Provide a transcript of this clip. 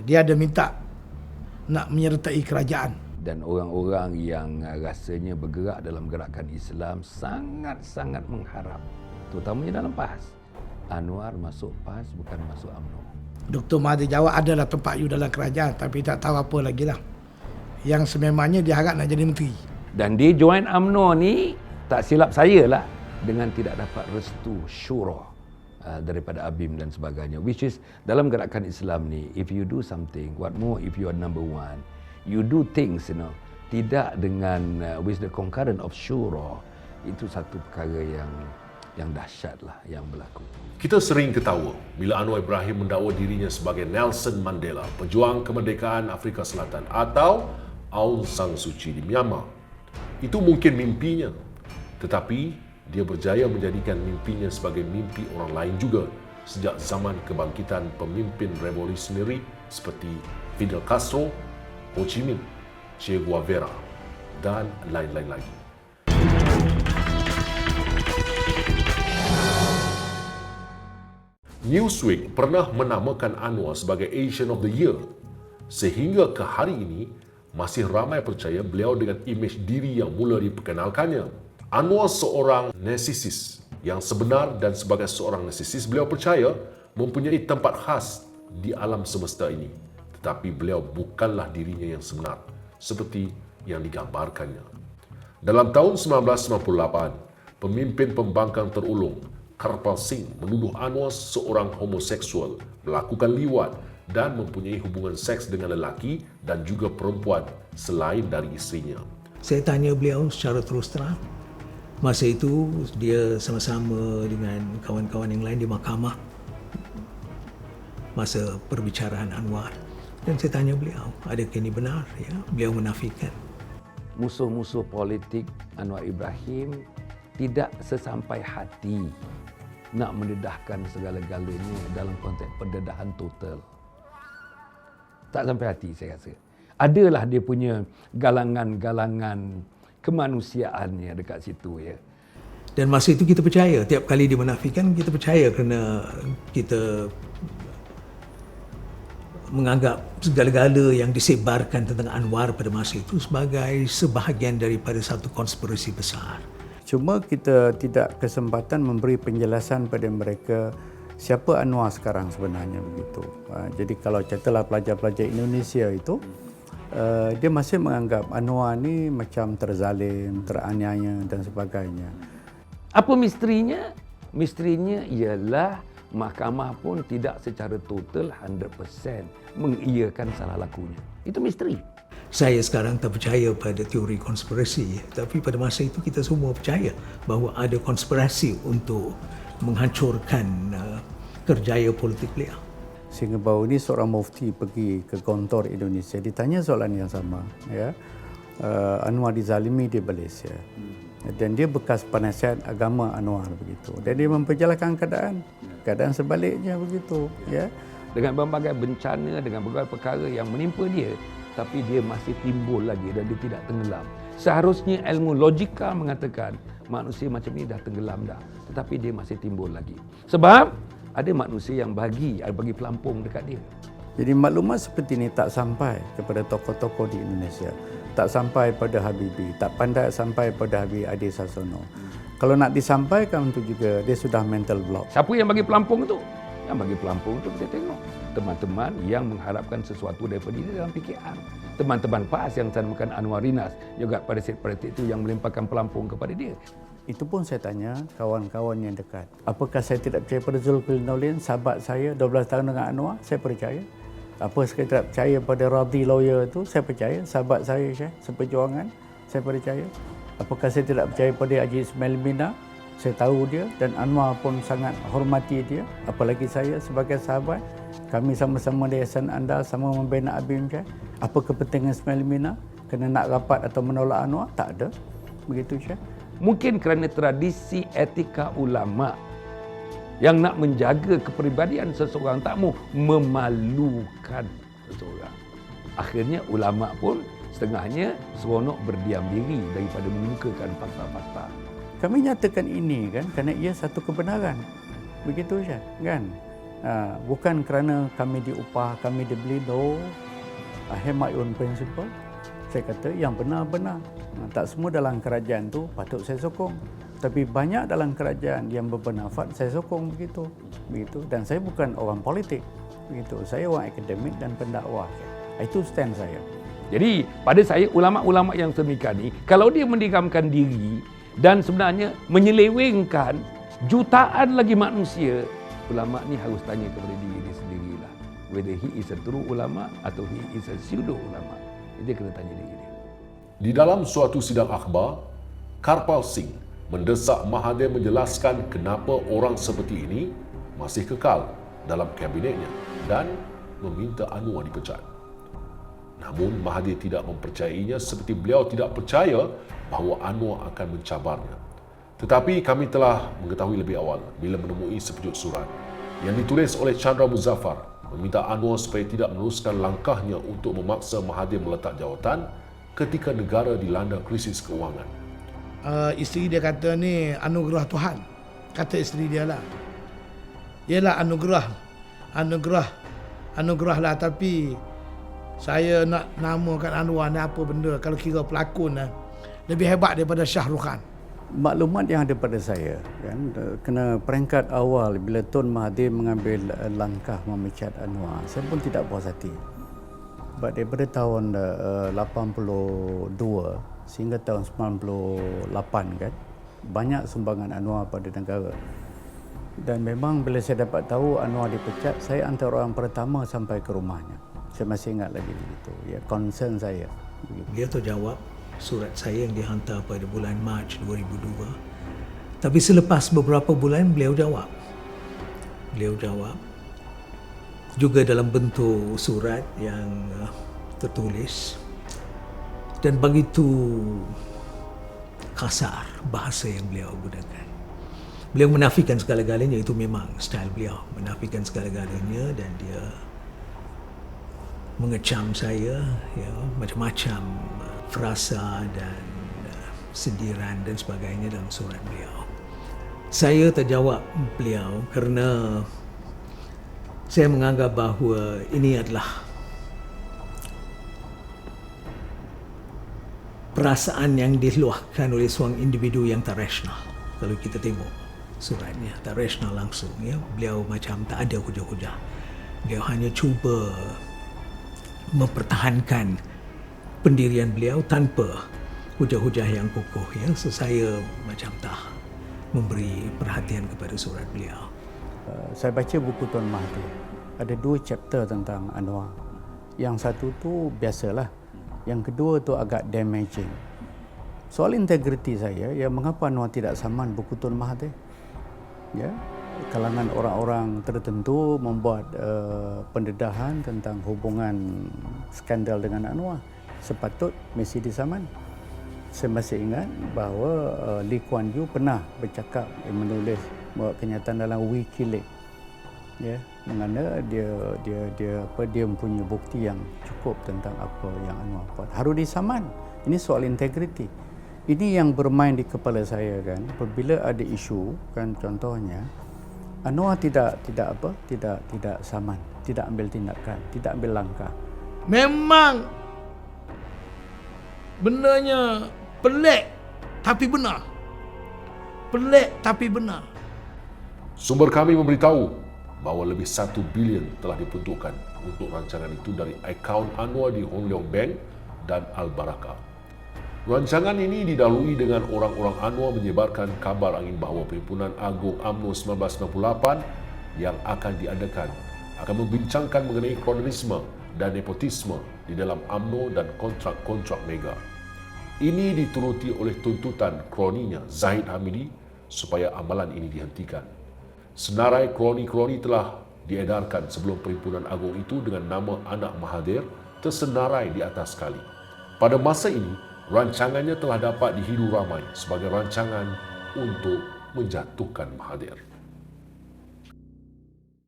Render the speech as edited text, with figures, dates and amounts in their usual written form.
Dia ada minta nak menyertai kerajaan. Dan orang-orang yang rasanya bergerak dalam gerakan Islam sangat-sangat mengharap, terutamanya dalam PAS, Anwar masuk PAS bukan masuk UMNO. Dr. Mahathir jawab adalah tempat you dalam kerajaan, tapi tak tahu apa lagi lah. Yang sememangnya dia harap nak jadi menteri. Dan dia join UMNO ni, tak silap saya lah, dengan tidak dapat restu syura daripada ABIM dan sebagainya. Which is, dalam gerakan Islam ni, if you do something, what more if you are number one, you do things, tidak dengan with the concurrent of syura, itu satu perkara yang dahsyat lah yang berlaku. Kita sering ketawa bila Anwar Ibrahim mendakwa dirinya sebagai Nelson Mandela, pejuang kemerdekaan Afrika Selatan, atau Aung San Suu Kyi di Myanmar. Itu mungkin mimpinya, tetapi dia berjaya menjadikan mimpinya sebagai mimpi orang lain juga sejak zaman kebangkitan pemimpin revolusionari seperti Fidel Castro, Ho Chi Minh, Che Guevara dan lain-lain lagi. Newsweek pernah menamakan Anwar sebagai Asian of the Year, sehingga ke hari ini masih ramai percaya beliau dengan imej diri yang mula diperkenalkannya. Anwar seorang narsisis yang sebenar, dan sebagai seorang narsisis beliau percaya mempunyai tempat khas di alam semesta ini. Tetapi beliau bukanlah dirinya yang sebenar seperti yang digambarkannya. Dalam tahun 1998, pemimpin pembangkang terulung Karpal Singh menuduh Anwar seorang homoseksual, melakukan liwat dan mempunyai hubungan seks dengan lelaki dan juga perempuan selain dari isterinya. Saya tanya beliau secara terus terang. Masa itu dia sama-sama dengan kawan-kawan yang lain di mahkamah masa perbicaraan Anwar. Dan saya tanya beliau, adakah ini benar? Ya, beliau menafikan. Musuh-musuh politik Anwar Ibrahim tidak sesampai hati nak mendedahkan segala-galanya dalam konteks pendedahan total. Tak sampai hati saya rasa. Adalah dia punya galangan-galangan kemanusiaannya dekat situ, ya. Dan masa itu kita percaya, tiap kali dia menafikan, kita percaya kerana kita menganggap segala-gala yang disebarkan tentang Anwar pada masa itu sebagai sebahagian daripada satu konspirasi besar. Cuma kita tidak kesempatan memberi penjelasan pada mereka siapa Anwar sekarang sebenarnya begitu. Jadi kalau katalah pelajar-pelajar Indonesia itu, dia masih menganggap Anwar ni macam terzalim, teraniaya dan sebagainya. Apa misterinya? Misterinya ialah mahkamah pun tidak secara total 100% mengiyakan salah lakunya. Itu misteri. Saya sekarang tak percaya pada teori konspirasi, tapi pada masa itu kita semua percaya bahawa ada konspirasi untuk menghancurkan kerjaya politik beliau. Sehingga baru ini seorang mufti pergi ke Gontor Indonesia, ditanya soalan yang sama, ya. Anwar dizalimi di Malaysia. Dan dia bekas penasihat agama Anwar begitu. Dan dia memperjelaskan keadaan sebaliknya begitu, ya. Dengan berbagai bencana, dengan berbagai perkara yang menimpa dia, tapi dia masih timbul lagi dan dia tidak tenggelam. Seharusnya ilmu logika mengatakan manusia macam ni dah tenggelam dah, tetapi dia masih timbul lagi. Sebab ada manusia yang bagi pelampung dekat dia. Jadi maklumat seperti ini tak sampai kepada tokoh-tokoh di Indonesia. Tak sampai pada Habibie, tak pandai sampai pada Habib Adi Sasono. Kalau nak disampaikan itu juga, dia sudah mental block. Siapa yang bagi pelampung tu? Yang bagi pelampung tu kita tengok. Teman-teman yang mengharapkan sesuatu daripada dia dalam PKR. Teman-teman PAS yang dinamakan Anwar Rinas, juga pada set politik itu yang melimpahkan pelampung kepada dia. Itu pun saya tanya kawan-kawan yang dekat. Apakah saya tidak percaya pada Zulkifli Nordin, sahabat saya 12 tahun dengan Anwar? Saya percaya. Apa saya tidak percaya pada Radhi lawyer itu? Saya percaya. Sahabat saya, Syekh, seperjuangan, saya percaya. Apakah saya tidak percaya pada Haji Ismail Mina? Saya tahu dia dan Anwar pun sangat hormati dia. Apalagi saya sebagai sahabat. Kami sama-sama di Yayasan Anda, sama membina ABIM, Syekh. Apa kepentingan Ismail Mina? Kena nak rapat atau menolak Anwar? Tak ada. Begitu, Syekh. Mungkin kerana tradisi etika ulama yang nak menjaga kepribadian seseorang, tak mahu memalukan seseorang. Akhirnya ulama pun setengahnya seronok berdiam diri daripada mengemukakan fakta-fakta. Kami nyatakan ini kan kerana ia satu kebenaran. Begitu saja, kan? Bukan kerana kami diupah, kami dibeli, no. I have my own principle. Saya kata yang benar-benar. Tak semua dalam kerajaan tu patut saya sokong. Tapi banyak dalam kerajaan yang berbenafat, saya sokong begitu. Dan saya bukan orang politik. Begitu. Saya orang akademik dan pendakwah. Itu stand saya. Jadi pada saya ulama-ulama yang sedemikian ni, kalau dia mendiamkan diri dan sebenarnya menyelewengkan jutaan lagi manusia, ulama ni harus tanya kepada diri dia sendirilah, whether he is a true ulama atau he is a pseudo ulama. Dia kena tanya diri dia. Di dalam suatu sidang akhbar, Karpal Singh mendesak Mahathir menjelaskan kenapa orang seperti ini masih kekal dalam kabinetnya dan meminta Anwar dipecat. Namun Mahathir tidak mempercayainya seperti beliau tidak percaya bahawa Anwar akan mencabarnya. Tetapi kami telah mengetahui lebih awal bila menemui sepejuk surat yang ditulis oleh Chandra Muzaffar meminta Anwar supaya tidak meneruskan langkahnya untuk memaksa Mahathir meletak jawatan ketika negara dilanda krisis keuangan. Isteri dia kata ni anugerah Tuhan. Kata isteri dia lah. Yelah anugerah lah, tapi saya nak namakan Anwar ni apa benda kalau kira pelakon lebih hebat daripada Shah Rukh Khan. Maklumat yang ada pada saya kan, kena peringkat awal bila Tun Mahathir mengambil langkah memecat Anwar, saya pun tidak puas hati. Sebab daripada tahun 82 sehingga tahun 98 kan, banyak sumbangan Anwar pada negara. Dan memang bila saya dapat tahu Anwar dipecat, saya antara orang pertama sampai ke rumahnya. Saya masih ingat lagi begitu. Ya, concern saya. Begitu. Dia terjawab surat saya yang dihantar pada bulan Mac 2002. Tapi selepas beberapa bulan beliau jawab. Juga dalam bentuk surat yang tertulis dan begitu kasar bahasa yang beliau gunakan. Beliau menafikan segala-galanya, itu memang style beliau, menafikan segala-galanya, dan dia mengecam saya, ya, macam-macam frasa dan sindiran dan sebagainya dalam surat beliau. Saya terjawab beliau kerana saya menganggap bahawa ini adalah perasaan yang diluahkan oleh seorang individu yang tak rasional. Kalau kita tengok suratnya, tak rasional langsung, ya. Beliau macam tak ada hujah-hujah. Beliau hanya cuba mempertahankan pendirian beliau tanpa hujah-hujah yang kokoh, ya. So saya macam tak memberi perhatian kepada surat beliau. Saya baca buku Tun Mahathir. Ada 2 chapter tentang Anwar. Yang satu tu biasalah. Yang kedua tu agak damaging. Soal integriti saya, ya, mengapa Anwar tidak saman buku Tun Mahathir? Ya, kalangan orang-orang tertentu membuat pendedahan tentang hubungan skandal dengan Anwar. Sepatut mesti disaman. Saya masih ingat bahawa Lee Kuan Yew pernah bercakap, menulis kenyataan dalam Wikileaks, ya, mengenai dia mempunyai bukti yang cukup tentang apa yang Anwar buat. Harus disaman. Ini soal integriti. Ini yang bermain di kepala saya kan. Apabila ada isu kan, contohnya Anwar tidak saman, tidak ambil tindakan, tidak ambil langkah. Memang bendanya pelik tapi benar. Pelik tapi benar. Sumber kami memberitahu bahawa lebih 1 bilion telah diperuntukkan untuk rancangan itu dari akaun Anwar di Hong Leong Bank dan Al-Barakah. Rancangan ini didahului dengan orang-orang Anwar menyebarkan kabar angin bahawa Perhimpunan Agung UMNO 1998 yang akan diadakan akan membincangkan mengenai kolonialisme dan nepotisme di dalam UMNO dan kontrak-kontrak mega. Ini dituruti oleh tuntutan kroninya Zahid Hamidi supaya amalan ini dihentikan. Senarai kroni-kroni telah diedarkan sebelum Perhimpunan Agung itu dengan nama anak Mahathir tersenarai di atas kali. Pada masa ini, rancangannya telah dapat dihidu ramai sebagai rancangan untuk menjatuhkan Mahathir.